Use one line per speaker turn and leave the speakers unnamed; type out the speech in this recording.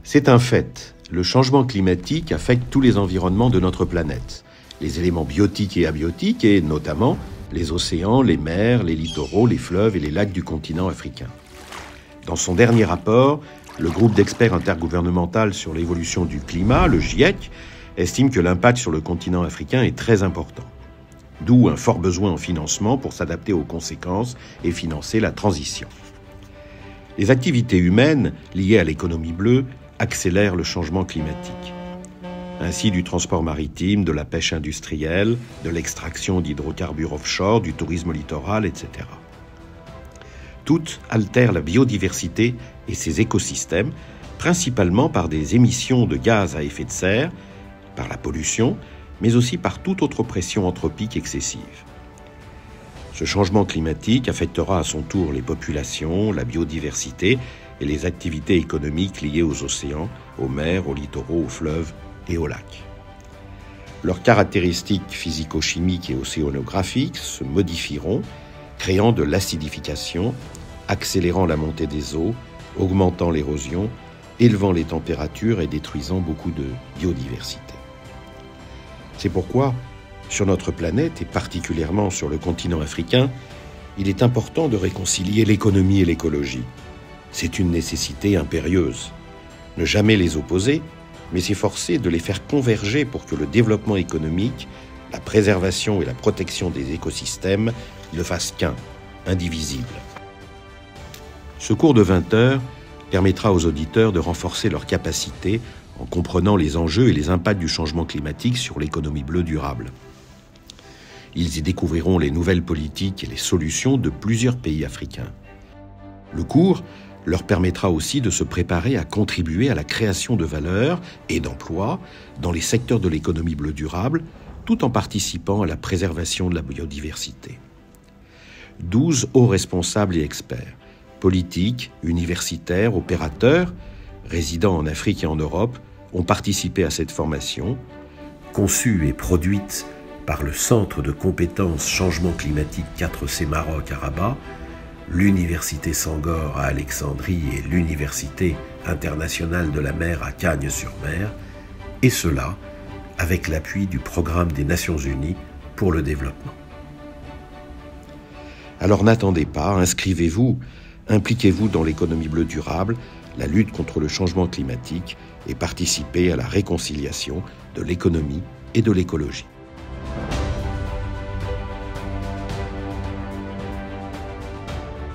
C'est un fait, le changement climatique affecte tous les environnements de notre planète, les éléments biotiques et abiotiques et notamment les océans, les mers, les littoraux, les fleuves et les lacs du continent africain. Dans son dernier rapport, le groupe d'experts intergouvernemental sur l'évolution du climat, le GIEC, estime que l'impact sur le continent africain est très important. D'où un fort besoin en financement pour s'adapter aux conséquences et financer la transition. Les activités humaines liées à l'économie bleue accélèrent le changement climatique. Ainsi du transport maritime, de la pêche industrielle, de l'extraction d'hydrocarbures offshore, du tourisme littoral, etc. Toutes altèrent la biodiversité et ses écosystèmes, principalement par des émissions de gaz à effet de serre, par la pollution, mais aussi par toute autre pression anthropique excessive. Ce changement climatique affectera à son tour les populations, la biodiversité et les activités économiques liées aux océans, aux mers, aux littoraux, aux fleuves et aux lacs. Leurs caractéristiques physico-chimiques et océanographiques se modifieront, créant de l'acidification, accélérant la montée des eaux, augmentant l'érosion, élevant les températures et détruisant beaucoup de biodiversité. C'est pourquoi, sur notre planète et particulièrement sur le continent africain, il est important de réconcilier l'économie et l'écologie. C'est une nécessité impérieuse. Ne jamais les opposer, mais s'efforcer de les faire converger pour que le développement économique, la préservation et la protection des écosystèmes ne fassent qu'un, indivisible. Ce cours de 20 heures permettra aux auditeurs de renforcer leurs capacités en comprenant les enjeux et les impacts du changement climatique sur l'économie bleue durable. Ils y découvriront les nouvelles politiques et les solutions de plusieurs pays africains. Le cours leur permettra aussi de se préparer à contribuer à la création de valeur et d'emplois dans les secteurs de l'économie bleue durable, tout en participant à la préservation de la biodiversité. 12 hauts responsables et experts, politiques, universitaires, opérateurs, résidant en Afrique et en Europe, ont participé à cette formation, conçue et produite par le Centre de compétences Changement climatique 4C Maroc à Rabat, l'Université Senghor à Alexandrie et l'Université internationale de la mer à Cagnes-sur-Mer, et cela avec l'appui du Programme des Nations Unies pour le développement. Alors n'attendez pas, inscrivez-vous, impliquez-vous dans l'économie bleue durable, la lutte contre le changement climatique et participez à la réconciliation de l'économie et de l'écologie.